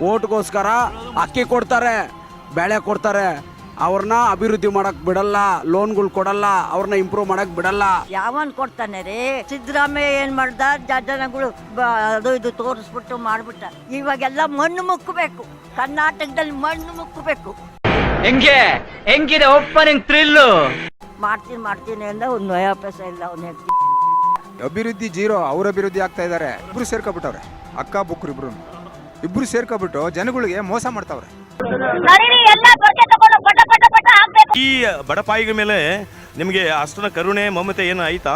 ಓಟ್ಗೋಸ್ಕರ ಅಕ್ಕಿ ಕೊಡ್ತಾರೆ, ಬೆಳೆ ಕೊಡ್ತಾರೆ, ಅವ್ರನ್ನ ಅಭಿವೃದ್ಧಿ ಮಾಡಕ್ ಬಿಡಲ್ಲ, ಲೋನ್ಗಳು ಕೊಡಲ್ಲ, ಅವ್ರನ್ನ ಇಂಪ್ರೂವ್ ಮಾಡಕ್ ಬಿಡಲ್ಲ. ಯಾವನ್ ಕೊಡ್ತಾನೆ ರೀ? ಸಿದ್ದರಾಮಯ್ಯ ಏನ್ ಮಾಡ್ದ? ಜನಗಳು ಅದು ಇದು ತೋರಿಸ್ಬಿಟ್ಟು ಮಾಡ್ಬಿಟ್ಟ. ಇವಾಗೆಲ್ಲ ಮಣ್ಣು ಮುಕ್ಕಬೇಕು, ಕರ್ನಾಟಕದಲ್ಲಿ ಮಣ್ಣು ಮುಕ್ಕಬೇಕು. ಹೆಂಗಿದೆ ಓಪನಿಂಗ್ ಥ್ರಿಲ್ಲು? ಮಾಡ್ತೀನಿ ಅಂದ ಒಂದು ನಯ ಪೈಸ ಇಲ್ಲ ಅವನ. ಅಭಿವೃದ್ಧಿ ಜೀರೋ, ಅವ್ರ ಅಭಿವೃದ್ಧಿ ಆಗ್ತಾ ಇದಾರೆ. ಇಬ್ರು ಸೇರ್ಕೊಬಿಟ್ಟವ್ರೆ, ಅಕ್ಕ ಬುಕ್ರು ಇಬ್ರು ಸೇರ್ಕೊಬಿಟ್ಟು ಜನಗಳಿಗೆ ಮೋಸ ಮಾಡ್ತಾವ್ರೆ. ಈ ಬಡಪಾಯಿಗಳ ಮೇಲೆ ನಿಮಗೆ ಅಷ್ಟನ ಕರುಣೆ ಮಮತೆ ಏನು ಆಯ್ತಾ?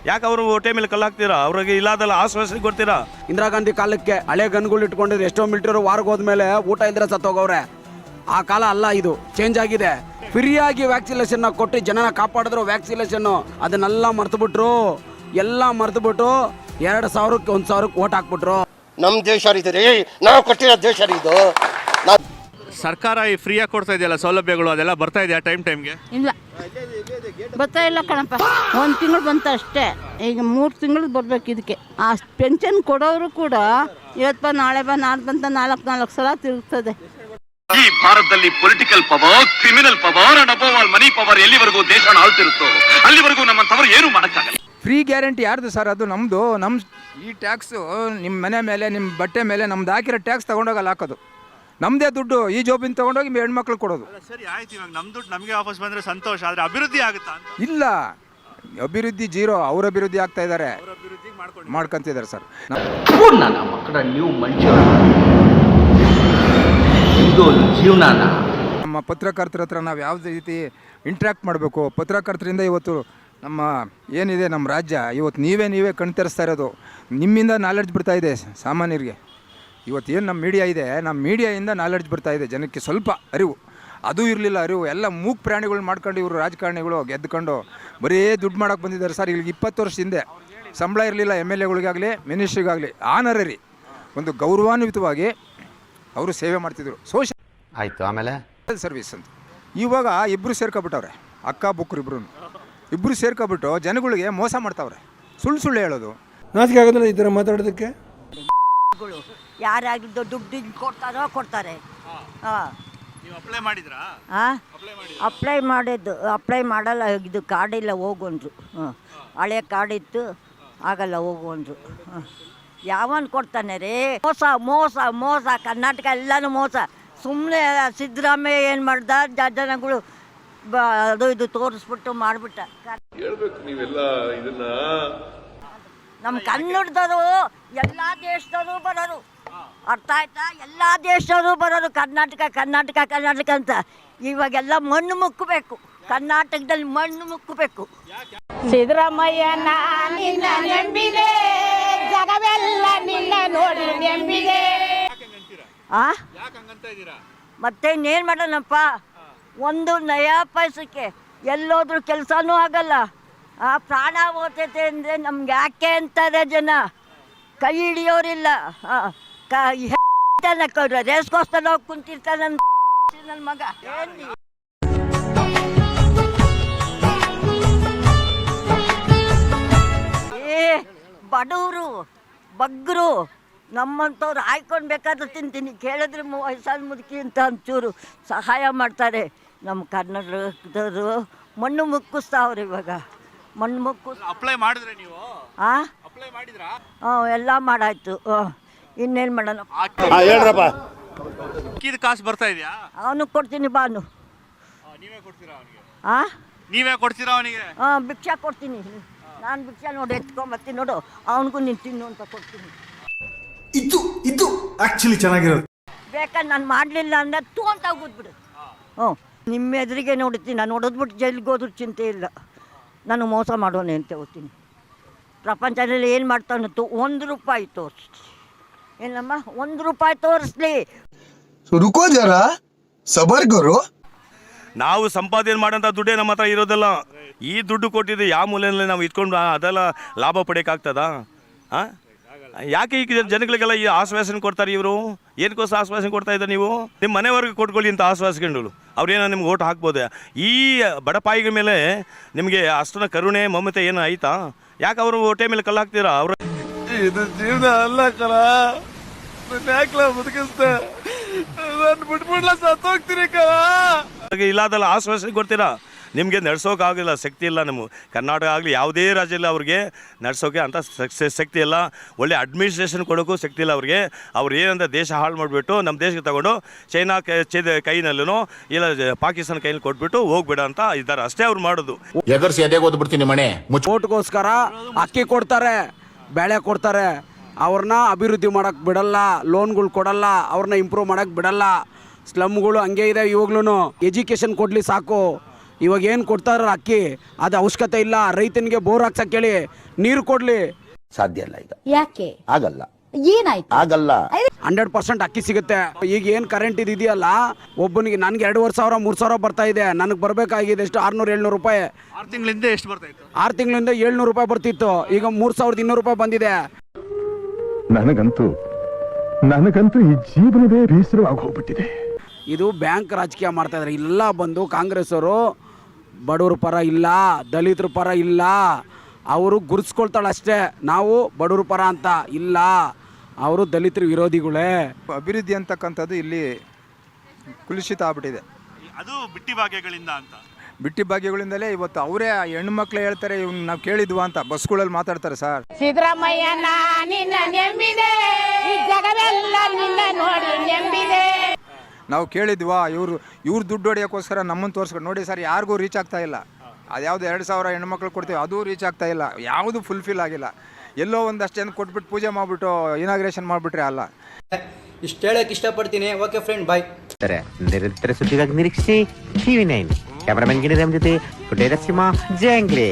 ಯಾಕೆ ಅವರು ಹೊಟ್ಟೆ ಮೇಲೆ ಕಲ್ಲಾಕ್ತೀರಾ? ಅವ್ರಿಗೆ ಇಲ್ಲದಲ್ಲ ಆಶ್ವಾಸನೆ ಕೊಡ್ತೀರಾ? ಇಂದಿರಾ ಗಾಂಧಿ ಕಾಲಕ್ಕೆ ಹಳೆ ಗನ್ಗಳು ಇಟ್ಕೊಂಡಿದ್ರೆ ಎಷ್ಟೋ ಮಿಲಿಟರಿ ವಾರ್ಗೆ ಹೋದ್ಮೇಲೆ ಊಟ ಇಲ್ದ್ರೆ ಸತ್ತೋಗವ್ರೆ. ಆ ಕಾಲ ಅಲ್ಲ, ಇದು ಚೇಂಜ್ ಆಗಿದೆ. ಫ್ರೀಯಾಗಿ ವ್ಯಾಕ್ಸಿನೇಷನ್ ಕೊಟ್ಟು ಜನನ ಕಾಪಾಡಿದ್ರು. ವ್ಯಾಕ್ಸಿನೇಷನ್ ಅದನ್ನೆಲ್ಲ ಮರ್ತು ಎಲ್ಲ ಮರ್ತು 2,000ಕ್ಕೆ 1,000ಕ್ಕೆ ಓಟ್ ಹಾಕ್ಬಿಟ್ರು. ನಮ್ಮ ದೇಶ ರೀ, ನಾವು ಕಟ್ಟಿರೋ ದೇಶ ಇದು. ಸರ್ಕಾರ ಈ ಫ್ರೀಯಾಗಿ ಕೊಡ್ತಾ ಇದೆಯಲ್ಲ ಸೌಲಭ್ಯಗಳು, ಅದೆಲ್ಲ ಬರ್ತಾ ಇದೆಯಾ ಟೈಮ್ಗೆ? ಇಲ್ಲ, ಬರ್ತಾ ಇಲ್ಲ ಕಣಪ್ಪ. 1 ತಿಂಗಳು ಬಂತ ಅಷ್ಟೇ. ಈಗ 3 ತಿಂಗಳು ಬರ್ಬೇಕು ಇದಕ್ಕೆ. ಆ ಪೆನ್ಷನ್ ಕೊಡೋರು ಕೂಡ ಇವತ್ತು ನಾಳೆ ಬಂತ 4 ಸಲ ತಿರುಗ್ತದೆ. ಈ ಭಾರತದಲ್ಲಿ political power, criminal power and above all money power ಎಲ್ಲಿವರೆಗೂ ದೇಶ ಆಳ್ತಿರುತ್ತೋ ಅಲ್ಲಿವರೆಗೂ ನಮ್ಮಂತವರು ಏನು ಮಾಡಕ್ಕಾಗಲ್ಲ. ಫ್ರೀ ಗ್ಯಾರಂಟಿ ಯಾರ್ದು ಸರ್? ಅದು ನಮ್ಮದು. ಈ ಟ್ಯಾಕ್ಸು ನಿಮ್ಮ ಮನೆ ಮೇಲೆ, ನಿಮ್ಮ ಬಟ್ಟೆ ಮೇಲೆ ನಮ್ದು ಹಾಕಿರೋ ಟ್ಯಾಕ್ಸ್ ತೊಗೊಂಡೋಗಲ್ಲ ಹಾಕೋದು. ನಮ್ಮದೇ ದುಡ್ಡು ಈ ಜಾಬಿನ ತೊಗೊಂಡೋಗಿ ಹೆಣ್ಮಕ್ಳು ಕೊಡೋದು. ಸರಿ ಆಯ್ತು, ಇವಾಗ ನಮ್ಮ ದುಡ್ಡು ನಮಗೆ ವಾಪಸ್ ಬಂದರೆ ಸಂತೋಷ, ಆದರೆ ಅಭಿವೃದ್ಧಿ ಆಗುತ್ತಾ? ಇಲ್ಲ, ಅಭಿವೃದ್ಧಿ ಜೀರೋ, ಅವ್ರ ಅಭಿವೃದ್ಧಿ ಆಗ್ತಾ ಇದ್ದಾರೆ, ಮಾಡ್ಕೊಂತಿದ್ದಾರೆ ಸರ್. ನನ್ನ ಮಕ್ಕಳ ನೀವು ಮನುಷ್ಯ ಇದು ಜೀವನಾನ. ನಮ್ಮ ಪತ್ರಕರ್ತರ ಹತ್ರ ನಾವು ಯಾವುದೇ ರೀತಿ ಇಂಟ್ರ್ಯಾಕ್ಟ್ ಮಾಡಬೇಕು. ಪತ್ರಕರ್ತರಿಂದ ಇವತ್ತು ನಮ್ಮ ಏನಿದೆ ನಮ್ಮ ರಾಜ್ಯ ಇವತ್ತು ನೀವೇ ಕಣ್ತರಿಸ್ತಾ ಇರೋದು. ನಿಮ್ಮಿಂದ ನಾಲೆಡ್ಜ್ ಬರ್ತಾ ಇದೆ ಸಾಮಾನ್ಯರಿಗೆ. ಇವತ್ತು ಏನು ನಮ್ಮ ಮೀಡಿಯಾ ಇದೆ, ನಮ್ಮ ಮೀಡಿಯಾಯಿಂದ ನಾಲೆಡ್ಜ್ ಬರ್ತಾ ಇದೆ ಜನಕ್ಕೆ. ಸ್ವಲ್ಪ ಅರಿವು ಅದು ಇರಲಿಲ್ಲ. ಅರಿವು ಎಲ್ಲ ಮೂಕ್ ಪ್ರಾಣಿಗಳು ಮಾಡ್ಕೊಂಡು ಇವರು ರಾಜಕಾರಣಿಗಳು ಗೆದ್ದುಕೊಂಡು ಬರೀ ದುಡ್ಡು ಮಾಡೋಕ್ಕೆ ಬಂದಿದ್ದಾರೆ ಸರ್. ಈಗ 20 ವರ್ಷದ ಹಿಂದೆ ಸಂಬಳ ಇರಲಿಲ್ಲ MLAಗಳಿಗಾಗಲಿ ಮಿನಿಸ್ಟ್ರಿಗಾಗಲಿ. ಆನರರಿ ಒಂದು ಗೌರವಾನ್ವಿತವಾಗಿ ಅವರು ಸೇವೆ ಮಾಡ್ತಿದ್ರು. ಸೋಷಿಯಲ್ ಆಯಿತು, ಆಮೇಲೆ ಸರ್ವಿಸ್ ಅಂತ. ಇವಾಗ ಇಬ್ಬರು ಸೇರ್ಕೊಬಿಟ್ಟವ್ರೆ, ಅಕ್ಕ ಬುಕ್ರು ಇಬ್ಬರು ಸೇರ್ಕೊಬಿಟ್ಟು ಜನಗಳಿಗೆ ಮೋಸ ಮಾಡ್ತಾವ್ರೆ. ಸುಳ್ಳು ಹೇಳೋದು. ನಾಚಿಕೆ ಆಗೋದಿಲ್ಲ ಈ ಥರ ಮಾತಾಡೋದಕ್ಕೆ. ಯಾರಾಗಿದ್ದು ದುಡ್ಡು ಕೊಡ್ತಾರೆ. ಅಪ್ಲೈ ಮಾಡಿದ್ರಾ? ಅಪ್ಲೈ ಮಾಡಲ್ಲ. ಇದು ಕಾರ್ಡ್ ಇಲ್ಲ, ಹೋಗುವಂದ್ರು. ಹಳೆ ಕಾರ್ಡ್ ಇತ್ತು, ಆಗಲ್ಲ, ಹೋಗುವಂದ್ರು. ಯಾವನ್ ಕೊಡ್ತಾನೆ ರೀ? ಮೋಸ ಕರ್ನಾಟಕ ಎಲ್ಲನೂ ಮೋಸ. ಸುಮ್ಮನೆ ಸಿದ್ದರಾಮಯ್ಯ ಏನು ಮಾಡ್ದ? ಜನಗಳು ಅದು ಇದು ತೋರಿಸ್ಬಿಟ್ಟು ಮಾಡ್ಬಿಟ್ಟ. ನಮ್ಮ ಕನ್ನಡದವರು ಎಲ್ಲ ದೇಶದವರು ಬರೋರು, ಅರ್ಥ ಆಯ್ತಾ? ಎಲ್ಲ ದೇಶದವರು ಬರೋರು ಕರ್ನಾಟಕ ಅಂತ. ಇವಾಗೆಲ್ಲ ಮಣ್ಣು ಮುಕ್ಕಬೇಕು, ಕರ್ನಾಟಕದಲ್ಲಿ ಮಣ್ಣು ಮುಕ್ಕಬೇಕು. ಸಿದ್ದರಾಮಯ್ಯ ನಿನ್ನ ನಂಬಿದೆ, ಜಗವೆಲ್ಲ ನಿನ್ನ ನೋಡಿ ನಂಬಿದೆ. ಮತ್ತೆ ಇನ್ನೇನು ಮಾಡೋಣಪ್ಪ? ಒಂದು ನಯಾ ಪೈಸಕ್ಕೆ ಎಲ್ಲೋದ್ರೂ ಕೆಲಸನೂ ಆಗಲ್ಲ. ಪ್ರಾಣ ಹೋಗ್ತೈತೆ ಅಂದರೆ ನಮ್ಗೆ ಯಾಕೆ ಅಂತಾರೆ ಜನ. ಕೈ ಹಿಡಿಯೋರಿಲ್ಲ. ರೇಸ್ಗೋಸ್ಕರ ಹೋಗಿ ಕುಂತಿರ್ತಾನೆ ನನ್ನ ಮಗ. ಬಡವರು ಬಗ್ಗರು ನಮ್ಮಂಥವ್ರು ಆಯ್ಕೊಂಡು ಬೇಕಾದ್ರೆ ತಿಂತೀನಿ, ಕೇಳಿದ್ರೆ ವಯಸ್ಸಾದ ಮುದುಕಿ ಅಂತ ಒಂಚೂರು ಸಹಾಯ ಮಾಡ್ತಾರೆ. ನಮ್ಮ ಕನ್ನಡದವರು ಮಣ್ಣು ಮುಕ್ಕಿಸ್ತಾವ್ರೆ. ಇವಾಗ ಮಣ್ಣು ಅಪ್ಲೈ ಮಾಡಿದ್ರೆ ನೀವು? ಅಪ್ಲೈ ಮಾಡಿದ್ರಾ? ಎಲ್ಲ ಮಾಡಾಯ್ತು. ಇನ್ನೇನು ಮಾಡೋಣ? ಹೇಳ್ರಪ್ಪ. ಇದು ಕಾಸು ಬರ್ತಾ ಇದೆಯಾ? ಅವನು ಕೊಡ್ತೀನಿ ಬಾನು. ನೀವೇ ಕೊಡ್ತೀರಾ ಅವನಿಗೆ? ನೀವೇ ಕೊಡ್ತೀರಾ ಅವನಿಗೆ? ಭಿಕ್ಷಾ ಕೊಡ್ತೀನಿ ನಾನು. ಭಿಕ್ಷಾ ನೋಡಿ ಎತ್ಕೊಂಬರ್ತೀನಿ ನೋಡು, ಅವನಿಗೂ ನೀನು ತಿನ್ನು ಅಂತ ಕೊಡ್ತೀನಿ. ಇದು ಆಕ್ಚುಲಿ ಚೆನ್ನಾಗಿರೋದು. ಬೇಕಾದ್ರೆ ನಾನು ಮಾಡಲಿಲ್ಲ ಅಂದರೆ ತೂ ಅಂತ ಹೋಗ್ಬಿಡು. ನಿಮ್ಮ ಎದುರಿಗೆ ನೋಡ್ತೀನಿ. ನಾನು ಹೊಡೆದ್ಬಿಟ್ಟು ಜೈಲಿಗೆ ಹೋದ್ರೂ ಚಿಂತೆ ಇಲ್ಲ. ನಾನು ಮೋಸ ಮಾಡೋನೆ ಅಂತ ಹೋಗ್ತೀನಿ. ಪ್ರಪಂಚದಲ್ಲಿ ಏನು ಮಾಡ್ತಾನಂತು? 1 ರೂಪಾಯಿ ತೋರಿಸ್ಲಿ. ಏನಮ್ಮ 1 ರೂಪಾಯಿ ತೋರಿಸ್ಲಿ. ರುಕೋ ಜರ ಸಬರ್ ಗುರು. ನಾವು ಸಂಪಾದನೆ ಮಾಡೋಂಥ ದುಡ್ಡೇ ನಮ್ಮ ಹತ್ರ ಇರೋದಲ್ಲ. ಈ ದುಡ್ಡು ಕೊಟ್ಟಿದ್ದು ಯಾವ ಮೂಲೆಯಲ್ಲಿ ನಾವು ಇಟ್ಕೊಂಡು ಅದೆಲ್ಲ ಲಾಭ ಪಡೆಯೋಕ್ಕಾಗ್ತದಾ? ಯಾಕೆ ಈಗ ಜನಗಳಿಗೆಲ್ಲ ಈ ಆಶ್ವಾಸನೆ ಕೊಡ್ತಾರೆ ಇವರು? ಏನಕ್ಕೋಸ್ಕರ ಆಶ್ವಾಸನೆ ಕೊಡ್ತಾ ಇದ್ದಾರೆ? ನೀವು ನಿಮ್ಮ ಮನೆವರೆಗೆ ಕೊಟ್ಕೊಳ್ಳಿ ಅಂತ ಆಶ್ವಾಸಗಳು. ಅವ್ರೇನೋ ನಿಮ್ಗೆ ಓಟ್ ಹಾಕ್ಬೋದು. ಈ ಬಡಪಾಯಿಗಳ ಮೇಲೆ ನಿಮಗೆ ಅಷ್ಟನ ಕರುಣೆ ಮಮತೆ ಏನು ಆಯ್ತಾ? ಯಾಕೆ ಅವರು ಹೊಟ್ಟೆ ಮೇಲೆ ಕಲ್ಲಾಕ್ತೀರಾ? ಅವರು ಇದು ಜೀವನ ಅಲ್ಲ ಕಣ. ಇಲ್ಲದಲ್ಲ ಆಶ್ವಾಸನೆ ಕೊಡ್ತೀರಾ, ನಿಮಗೆ ನಡ್ಸೋಕ್ಕಾಗಿಲ್ಲ, ಶಕ್ತಿ ಇಲ್ಲ. ನಮ್ಮ ಕರ್ನಾಟಕ ಆಗಲಿ ಯಾವುದೇ ರಾಜ್ಯದಲ್ಲಿ ಅವ್ರಿಗೆ ನಡ್ಸೋಕೆ ಅಂತ ಶಕ್ತಿ ಇಲ್ಲ. ಒಳ್ಳೆ ಅಡ್ಮಿನಿಸ್ಟ್ರೇಷನ್ ಕೊಡೋಕ್ಕೂ ಶಕ್ತಿ ಇಲ್ಲ ಅವ್ರಿಗೆ. ಅವ್ರು ಏನಂದ್ರೆ ದೇಶ ಹಾಳು ಮಾಡಿಬಿಟ್ಟು ನಮ್ಮ ದೇಶಕ್ಕೆ ತಗೊಂಡು ಚೈನಾ ಕೈನಲ್ಲೂ ಇಲ್ಲ ಪಾಕಿಸ್ತಾನ ಕೈನಲ್ಲಿ ಕೊಟ್ಬಿಟ್ಟು ಹೋಗ್ಬೇಡ ಅಂತ ಇದ್ದಾರೆ, ಅಷ್ಟೇ ಅವ್ರು ಮಾಡೋದು. ಎಗರ್ಸಿ ಎದೆ ಓದ್ಬಿಡ್ತೀನಿ ಮನೆ ಓಟ್ಗೋಸ್ಕರ ಅಕ್ಕಿ ಕೊಡ್ತಾರೆ, ಬೆಳೆ ಕೊಡ್ತಾರೆ, ಅವ್ರನ್ನ ಅಭಿವೃದ್ಧಿ ಮಾಡಕ್ಕೆ ಬಿಡಲ್ಲ, ಲೋನ್ಗಳು ಕೊಡಲ್ಲ, ಅವ್ರನ್ನ ಇಂಪ್ರೂವ್ ಮಾಡಕ್ಕೆ ಬಿಡಲ್ಲ. ಸ್ಲಮ್ಗಳು ಹಂಗೆ ಇದೆ. ಇವಾಗ್ಲೂ ಎಜುಕೇಷನ್ ಕೊಡಲಿ ಸಾಕು. ಇವಾಗ ಏನು ಕೊಡ್ತಾರ ಅಕ್ಕಿ ಅದು ಅವಶ್ಯಕತೆ ಇಲ್ಲ. ರೈತನಿಗೆ ಬೋರ್ ಹಾಕ್ಸಕ್ಕೆ ಹೇಳಿ, ನೀರು ಕೊಡಲಿ. ಸಾಧ್ಯ ಇಲ್ಲ ಈಗ, ಯಾಕೆ ಆಗಲ್ಲ, ಏನಾಯ್ತು? ಆಗಲ್ಲ. 100% ಅಕ್ಕಿ ಸಿಗುತ್ತೆ. ಈಗ ಏನು ಕರೆಂಟ್ ಇದೆಯಲ್ಲ, ಒಬ್ಬನಿಗೆ ನನಗೆ 2,500 3,000 ಬರ್ತಾ ಇದೆ. ನನಗೆ ಬರಬೇಕಾಗಿದೆ ಎಷ್ಟು 600-700 ರೂಪಾಯಿ. 6 ತಿಂಗಳಿಂದ ಎಷ್ಟು ಬರ್ತಾ ಇತ್ತು? 6 ತಿಂಗಳಿಂದ 700 ರೂಪಾಯಿ ಬರ್ತಿತ್ತು, ಈಗ 3,200 ರೂಪಾಯಿ ಬಂದಿದೆ. ನನಗಂತೂ ಈ ಜೀವನವೇ ಬೇಸರವಾಗಿ ಹೋಗ್ಬಿಟ್ಟಿದೆ. ಇದು ಬ್ಯಾಂಕ್ ರಾಜಕೀಯ ಮಾಡ್ತಾ ಇದ್ದಾರೆ. ಇಲ್ಲ ಬಂದು ಕಾಂಗ್ರೆಸ್ ಅವರು ಬಡವ್ರ ಪರ ಇಲ್ಲ, ದಲಿತರ ಪರ ಇಲ್ಲ, ಅವರು ಗುರುಸ್ಕೊಳ್ತಾಳೆ ಅಷ್ಟೇ. ನಾವು ಬಡವ್ರ ಪರ ಅಂತ ಇಲ್ಲ, ಅವರು ದಲಿತರ ವಿರೋಧಿಗಳೇ. ಅಭಿವೃದ್ಧಿ ಅಂತಕ್ಕಂಥದ್ದು ಇಲ್ಲಿ ಕುಲುಷಿತ ಆಗ್ಬಿಟ್ಟಿದೆ. ಅದು ಬಿಟ್ಟಿ ಭಾಗ್ಯಗಳಿಂದ ಅಂತ. ಬಿಟ್ಟಿ ಭಾಗ್ಯಗಳಿಂದಲೇ ಇವತ್ತು ಅವರೇ ಹೆಣ್ಮಕ್ಳು ಹೇಳ್ತಾರೆ, ಇವ್ನು ನಾವು ಕೇಳಿದ್ವಾ ಅಂತ ಬಸ್ಗಳಲ್ಲಿ ಮಾತಾಡ್ತಾರೆ. ಸರ್ ಸಿದ್ದರಾಮಯ್ಯ ನಿನ್ನ ನೆಂಬಿದೆ, ಈ ಜಗವೆಲ್ಲ ನಿನ್ನ ನೋಡಿ ನೆಂಬಿದೆ. ನಾವು ಕೇಳಿದ್ವಾ, ಇವ್ರು ದುಡ್ಡು ಹೊಡೆಯೋಕ್ಕೋಸ್ಕರ ನಮ್ಮನ್ನು ತೋರಿಸ್ಕೊಂಡು ನೋಡಿ ಸರ್, ಯಾರಿಗೂ ರೀಚ್ ಆಗ್ತಾ ಇಲ್ಲ. ಅದ್ಯಾವುದು 2,000 ಹೆಣ್ಮಕ್ಳು ಕೊಡ್ತೀವಿ, ಅದು ರೀಚ್ ಆಗ್ತಾ ಇಲ್ಲ, ಯಾವುದು ಫುಲ್ಫಿಲ್ ಆಗಿಲ್ಲ. ಎಲ್ಲೋ ಒಂದಷ್ಟು ಜನ ಕೊಟ್ಬಿಟ್ಟು ಪೂಜೆ ಮಾಡಿಬಿಟ್ಟು ಇನಾಗ್ರೇಷನ್ ಮಾಡಿಬಿಟ್ರೆ ಅಲ್ಲ. ಇಷ್ಟು ಹೇಳಕ್ಕೆ ಇಷ್ಟಪಡ್ತೀನಿ. ಓಕೆ ಫ್ರೆಂಡ್, ಬಾಯ್. ನಿರಂತರ ಸುದ್ದಿಗಾಗಿ ನಿರೀಕ್ಷಿಸಿ TV9. ಕ್ಯಾಮರಾಮನ್ ಗಿರಿರಾಮ್ ಜೊತೆ ಪುಟೇರ ಸಿಂಹ, ಜಂಗ್ಲಿ.